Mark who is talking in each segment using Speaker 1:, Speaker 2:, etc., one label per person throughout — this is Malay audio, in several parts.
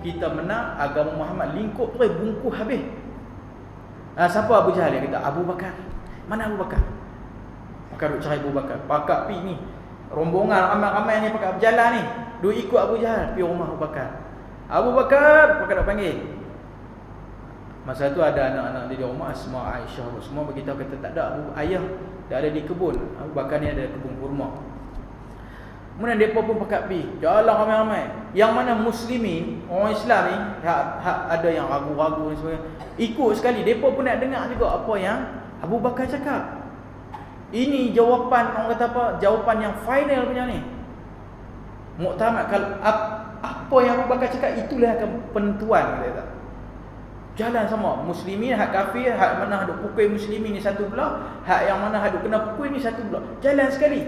Speaker 1: kita menang, agama Muhammad lingkup terus bungkus habis. Siapa Abu Jahal? Dia kata Abu Bakar. Mana Abu Bakar? Bakar duk cari Abu Bakar. Pakak pi ni, rombongan ramai-ramai ni pakai berjalan ni, duk ikut Abu Jahal pi rumah Abu Bakar. Abu Bakar, Bakar nak panggil. Masa tu ada anak-anak dia di rumah, Asma, Aisyah, semua beritahu kata tak ada, ayah dia ada di kebun. Abu Bakar ni ada kebun kurma. Kemudian mereka pun pakat pi, jalan ramai-ramai. Yang mana muslimin, orang Islam ni, ada yang ragu-ragu dan sebagainya, ikut sekali. Mereka pun nak dengar juga apa yang Abu Bakar cakap. Ini jawapan, orang kata apa, jawapan yang final punya ni. Muktamad, kalau apa yang Abu Bakar cakap, itulah akan penentuan, kata. Jalan sama, muslimin, hak kafir, hak mana haduk pukul muslimin ni satu belah, hak yang mana haduk kena pukul ni satu belah. Jalan sekali.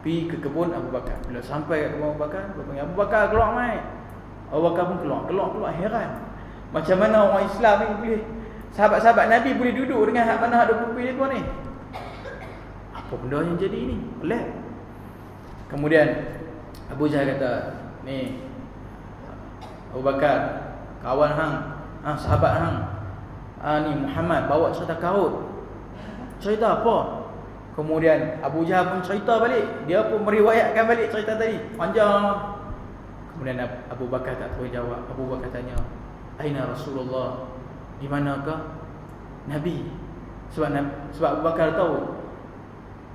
Speaker 1: Pergi ke kebun Abu Bakar. Bila sampai ke kebun Abu Bakar, dia panggil Abu Bakar, keluar mai. Abu Bakar pun keluar heran. Macam mana orang Islam ni boleh, sahabat-sahabat Nabi boleh duduk dengan hak mana haduk pukul dia ni? Apa benda yang jadi ni? Pelik. Kemudian Abu Jahal kata, ni Abu Bakar, kawan hang, sahabat hang, ni Muhammad bawa cerita kaut. Cerita apa? Kemudian Abu Jahal pun cerita balik. Dia pun meriwayatkan balik cerita tadi, panjang. Kemudian Abu Bakar tak tahu jawab. Abu Bakar tanya, aina Rasulullah? Di manakah Nabi? Sebab Abu Bakar tahu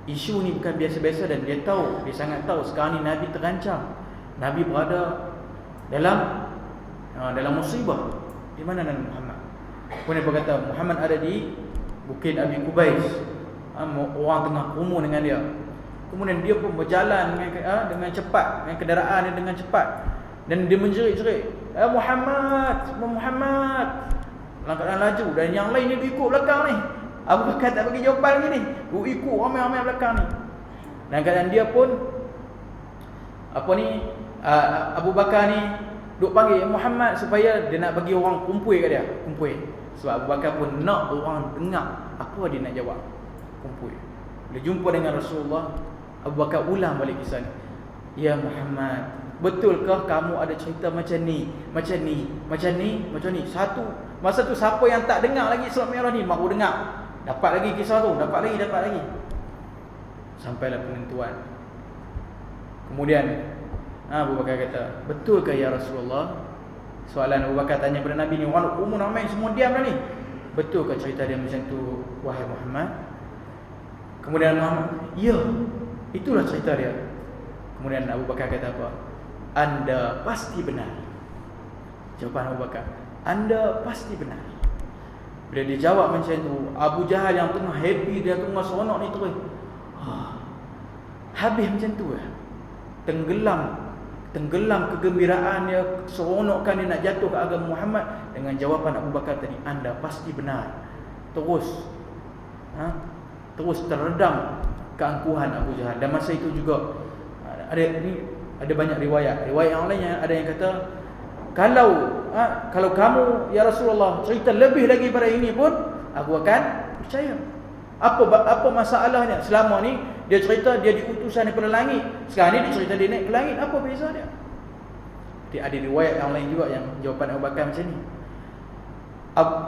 Speaker 1: isu ni bukan biasa-biasa, dan dia tahu, dia sangat tahu sekarang ni Nabi terancam. Nabi berada dalam musibah. Di mana Nabi Muhammad? Kemudian dia berkata, Muhammad ada di Bukit Abi Kubais. Orang tengah kumpul dengan dia. Kemudian dia pun berjalan dengan cepat, dengan kenderaan dia dengan cepat, dan dia menjerit-jerit, Muhammad, dalam keadaan laju. Dan yang lain ni ikut belakang ni. Abu Bakar tak bagi jawapan lagi ni, ikut ramai-ramai belakang ni. Dan keadaan dia pun Abu Bakar ni duk panggil Muhammad supaya dia nak bagi orang kumpul kat dia. Sebab Abu Bakar pun nak orang dengar apa dia nak jawab. Kumpul. Bila jumpa dengan Rasulullah, Abu Bakar ulang balik kisah ni. Ya Muhammad, betulkah kamu ada cerita macam ni? Satu. Masa tu siapa yang tak dengar lagi surat merah ni, mahu dengar. Dapat lagi kisah tu, dapat lagi. Sampailah penentuan. Kemudian Abu Bakar kata, betulkah ya Rasulullah? Soalan Abu Bakar tanya kepada Nabi ni, orang umum ramai semua diam dah ni. Betulkah cerita dia macam tu, wahai Muhammad? Kemudian Muhammad, ya, itulah cerita dia. Kemudian Abu Bakar kata apa? Anda pasti benar. Jawapan Abu Bakar, Anda pasti benar. Bila dia jawab macam tu, Abu Jahal yang tengah happy, dia tengah seronok ni terus habis macam tu lah. Tenggelam kegembiraan dia, seronokkan dia nak jatuh ke agama Muhammad dengan jawapan Abu Bakar tadi, Anda pasti benar. Terus terredam keangkuhan Abu Jahal. Dan masa itu juga ada banyak riwayat yang lain yang ada yang kata, kalau kamu ya Rasulullah cerita lebih lagi pada ini pun aku akan percaya. Apa masalahnya? Selama ni dia cerita dia diutusan daripada langit, sekarang ni dia cerita dia naik ke langit, apa beza dia? Jadi ada riwayat yang lain juga yang jawapan Abu Bakar macam ni.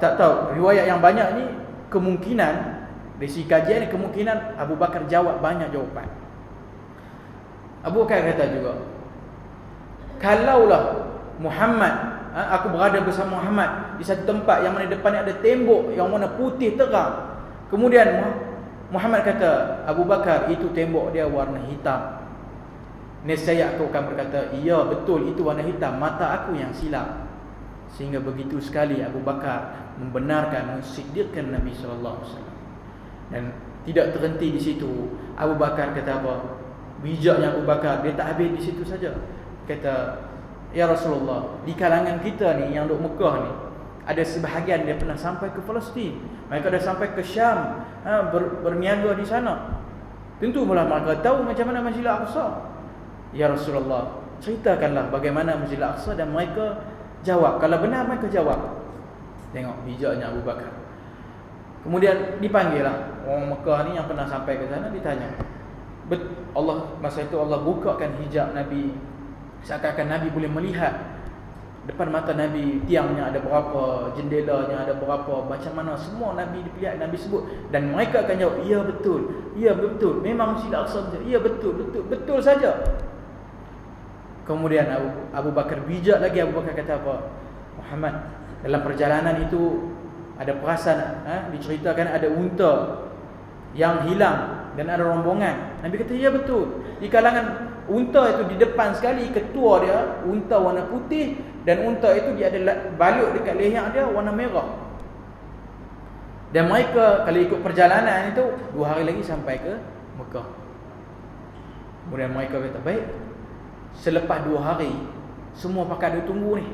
Speaker 1: Tak tahu, riwayat yang banyak ni kemungkinan dari segi kajian ni, kemungkinan Abu Bakar jawab banyak jawapan. Abu Bakar kata juga, kalaulah Muhammad, aku berada bersama Muhammad di satu tempat yang mana depan ada tembok yang mana putih terang. Kemudian Muhammad kata, Abu Bakar, itu tembok dia warna hitam. Nescaya aku akan berkata, iya betul itu warna hitam, mata aku yang silap. Sehingga begitu sekali Abu Bakar membenarkan, mensiddiqkan Nabi SAW. Dan tidak terhenti di situ. Abu Bakar kata apa? Bijaknya Abu Bakar, dia tak habis di situ saja. Kata, ya Rasulullah, di kalangan kita ni yang duduk Mekah ni, ada sebahagian dia pernah sampai ke Palestin, mereka dah sampai ke Syam, berniaga di sana. Tentu mula mereka tahu macam mana Masjidil Aqsa. Ya Rasulullah, ceritakanlah bagaimana Masjidil Aqsa. Dan mereka jawab, kalau benar mereka jawab. Tengok bijaknya Abu Bakar. Kemudian dipanggil lah orang Mekah ni yang pernah sampai ke sana, ditanya. Masa itu Allah bukakan hijab Nabi, seakan-akan Nabi boleh melihat Depan mata Nabi, tiangnya ada berapa, jendelanya ada berapa, macam mana, semua Nabi dilihat, Nabi sebut. Dan mereka akan jawab, ya betul, ya betul, memang Masjid Al-Aqsa, ya betul, betul, betul saja. Kemudian Abu Bakar bijak lagi. Abu Bakar kata apa? Muhammad, dalam perjalanan itu ada perasan, diceritakan ada unta yang hilang dan ada rombongan. Nabi kata, ya betul. Di kalangan unta itu di depan sekali, ketua dia unta warna putih, dan unta itu dia ada baluk dekat leher dia warna merah. Dan mereka kalau ikut perjalanan itu 2 hari lagi sampai ke Mekah. Kemudian mereka kata, baik, selepas 2 hari semua pakat dia tunggu ni,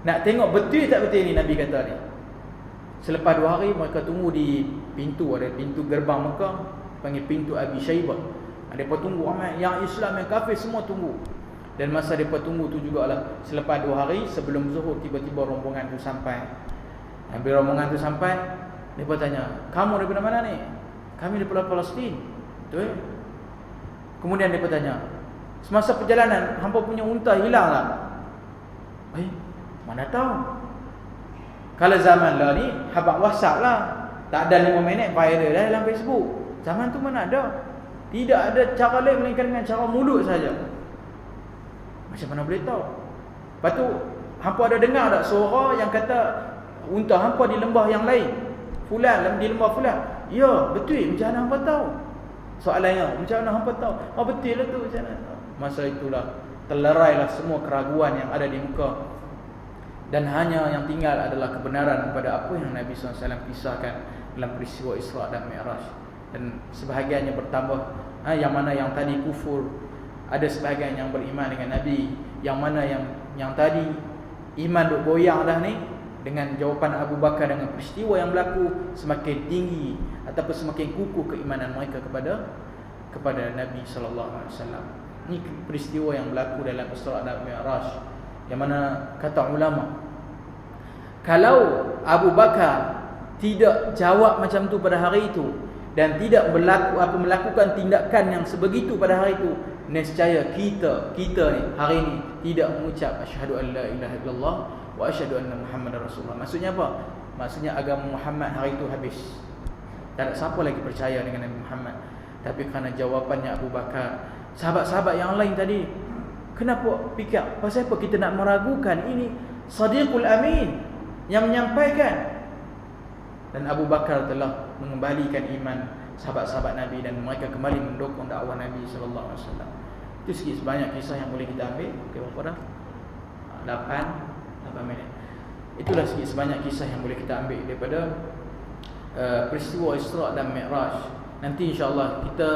Speaker 1: nak tengok betul tak betul ni Nabi kata ni. Selepas 2 hari mereka tunggu di pintu, ada pintu gerbang Mekah, panggil pintu Abi Syaibah. Mereka tunggu ramai, yang Islam, yang kafir semua tunggu. Dan masa mereka tunggu tu jugalah, selepas 2 hari sebelum zuhur, tiba-tiba rombongan tu sampai. Bila rombongan tu sampai, mereka tanya, kamu daripada mana ni? Kami daripada Palestin. Betul? Kemudian mereka tanya, semasa perjalanan hampa punya unta hilang tak? Mana tahu. Kalau zaman lah ni habaq WhatsApp lah, tak ada 5 minit viral dah dalam Facebook. Zaman tu mana ada. Tidak ada cara lain melainkan dengan cara mulut saja. Macam mana boleh tahu? Lepas tu hampa ada dengar tak suara yang kata unta hampa di lembah yang lain, fulan di lembah fulan? Ya, betul. Macam mana hampa tahu? Soalannya, macam mana hampa tahu? Oh, betul lah tu, macam mana? Masa itulah terlerailah semua keraguan yang ada di muka, dan hanya yang tinggal adalah kebenaran kepada apa yang Nabi SAW kisahkan dalam peristiwa Isra dan Mi'raj. Dan sebahagiannya bertambah, yang mana yang tadi kufur, ada sebahagian yang beriman dengan Nabi, yang mana yang tadi iman duk goyang dah ni, dengan jawapan Abu Bakar dengan peristiwa yang berlaku, semakin tinggi ataupun semakin kukuh keimanan mereka kepada Nabi SAW. Ini peristiwa yang berlaku dalam Isra dan Mi'raj, yang mana kata ulama, kalau Abu Bakar tidak jawab macam tu pada hari itu, dan tidak melakukan tindakan yang sebegitu pada hari itu, nescaya kita ni hari ini tidak mengucap asyhadu an la ilaha illallah wa asyhadu anna Muhammadar Rasulullah. Maksudnya apa? Maksudnya agama Muhammad hari itu habis. Tak ada siapa lagi percaya dengan Nabi Muhammad. Tapi kerana jawapannya Abu Bakar, sahabat-sahabat yang lain tadi, kenapa fikir? Pasal apa kita nak meragukan ini Sadiqul Amin yang menyampaikan? Dan Abu Bakar telah mengembalikan iman sahabat-sahabat Nabi, dan mereka kembali mendukung dakwah Nabi sallallahu alaihi wasallam. Itu sikit sebanyak kisah yang boleh kita ambil. Okey, berapa dah? 8 minit. Itulah sikit sebanyak kisah yang boleh kita ambil daripada peristiwa Isra dan Mi'raj. Nanti insya-Allah kita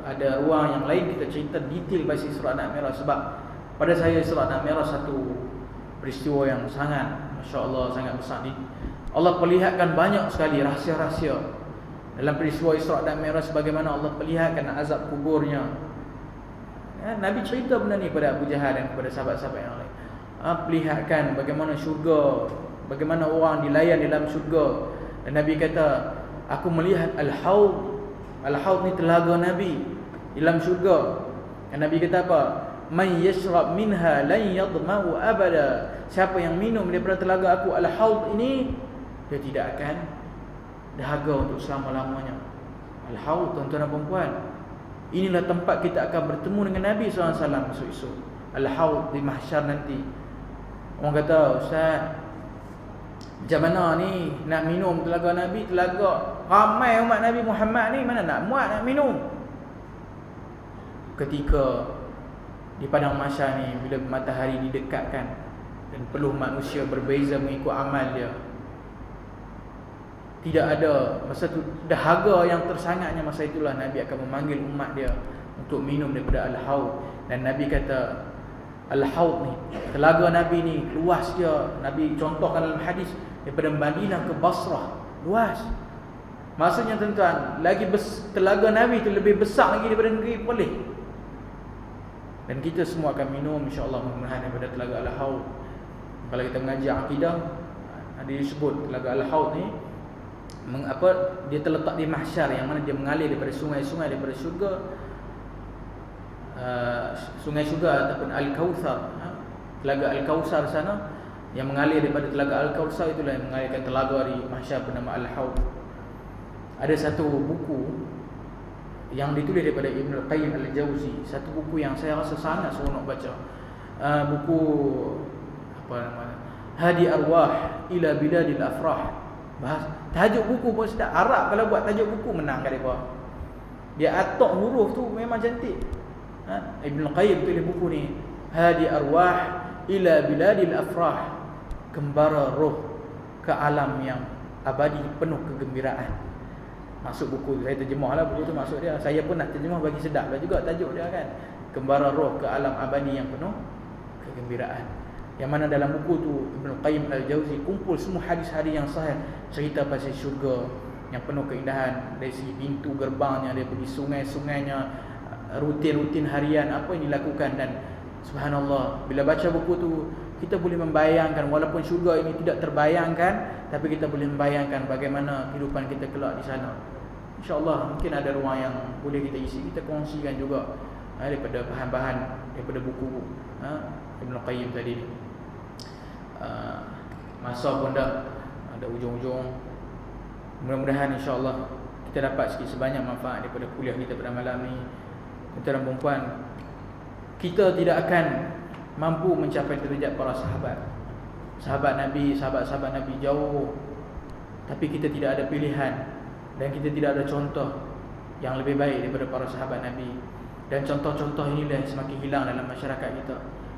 Speaker 1: ada ruang yang lain, kita cerita detail pasal Isra dan Mi'raj, sebab pada saya Isra dan Mi'raj satu peristiwa yang sangat, masya-Allah, sangat besar. Allah perlihatkan banyak sekali rahsia-rahsia dalam peristiwa Isra dan Mi'raj, bagaimana Allah perlihatkan azab kuburnya. Nabi cerita benda ni kepada Abu Jahal dan kepada sahabat-sahabat yang lain. Perlihatkan bagaimana syurga, bagaimana orang dilayan dalam syurga. Dan Nabi kata, aku melihat Al-Haud. Al-Haud ni telaga Nabi dalam syurga. Dan Nabi kata apa? Man yashrab minha lan yadma'u abada. Siapa yang minum daripada telaga aku Al-Haud ini, dia tidak akan dahaga untuk selama-lamanya. Al-Haud, tuan-tuan dan puan-puan, inilah tempat kita akan bertemu dengan Nabi SAW esok-esok. Al-Haud di mahsyar nanti. Orang kata, Ustaz, macam mana ni nak minum telaga Nabi? Telaga ramai umat Nabi Muhammad ni, mana nak muat nak minum? Ketika di padang mahsyar ni, bila matahari didekatkan dan peluh manusia berbeza mengikut amal dia, tidak ada masa tu dahaga yang tersangatnya. Masa itulah Nabi akan memanggil umat dia untuk minum daripada Al-Haud. Dan Nabi kata, Al-Haud ni, telaga Nabi ni luas dia. Nabi contohkan dalam hadis, daripada Madinah ke Basrah, luas. Maksudnya tuan-tuan, telaga Nabi tu lebih besar lagi daripada negeri Perlis. Dan kita semua akan minum insya-Allah mudah-mudahan daripada telaga Al-Haud. Kalau kita mengajar akidah, ada disebut telaga Al-Haud ni dia terletak di mahsyar, yang mana dia mengalir daripada sungai-sungai daripada syurga, sungai syurga ataupun Al-Kautsar. Telaga Al-Kautsar sana yang mengalir daripada telaga Al-Kautsar, itulah yang mengalirkan telaga di mahsyar bernama Al-Haud. Ada satu buku yang ditulis daripada Ibn Qayyim Al-Jauzi, satu buku yang saya rasa sangat seronok baca. Buku apa namanya? Hadi Arwah ila Biladil Afrah. Bahas tajuk buku pun sedap. Arab kalau buat tajuk buku menang kat depa. Dia atok huruf tu memang cantik. Ibn Qayyim tulis buku ni, Hadi Arwah ila Biladil Afrah, gembara roh ke alam yang abadi penuh kegembiraan. Maksud buku saya terjemahlah buku tu, maksud dia. Saya pun nak terjemah bagi sedaplah juga tajuk dia kan. Gembara roh ke alam abadi yang penuh kegembiraan. Yang mana dalam buku tu Ibn Qayyim Al-Jauzi kumpul semua hadis-hadis yang sahih, cerita pasal syurga yang penuh keindahan, dari segi pintu gerbangnya, dari pergi sungai-sungainya, rutin-rutin harian apa yang dilakukan. Dan subhanallah, bila baca buku tu kita boleh membayangkan, walaupun syurga ini tidak terbayangkan, tapi kita boleh membayangkan bagaimana kehidupan kita kelak di sana. InsyaAllah mungkin ada ruang yang boleh kita isi, kita kongsikan juga daripada bahan-bahan daripada buku Ibn Qayyim tadi ni. Masa pun dah ada ujung-ujung. Mudah-mudahan insyaAllah kita dapat sikit sebanyak manfaat daripada kuliah kita pada malam ni. Tuan-tuan dan puan, kita tidak akan mampu mencapai derajat para sahabat. Sahabat Nabi, sahabat-sahabat Nabi jauh, tapi kita tidak ada pilihan dan kita tidak ada contoh yang lebih baik daripada para sahabat Nabi. Dan contoh-contoh inilah semakin hilang dalam masyarakat kita.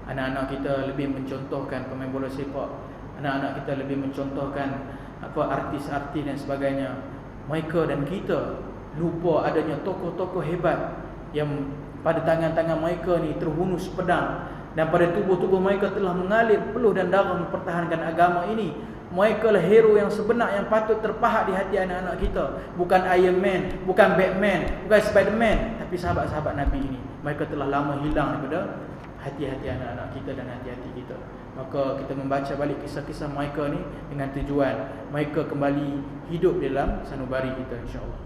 Speaker 1: Anak-anak kita lebih mencontohkan pemain bola sepak, anak-anak kita lebih mencontohkan artis-artis dan sebagainya. Mereka dan kita lupa adanya tokoh-tokoh hebat yang pada tangan-tangan mereka ni terhunus pedang, dan pada tubuh-tubuh mereka telah mengalir peluh dan darah mempertahankan agama ini. Mereka lah hero yang sebenar yang patut terpahat di hati anak-anak kita. Bukan Iron Man, bukan Batman, bukan Spiderman, tapi sahabat-sahabat Nabi ini. Mereka telah lama hilang daripada hati-hati anak-anak kita dan hati-hati kita. Maka kita membaca balik kisah-kisah mereka ni dengan tujuan mereka kembali hidup dalam sanubari kita, insya-Allah.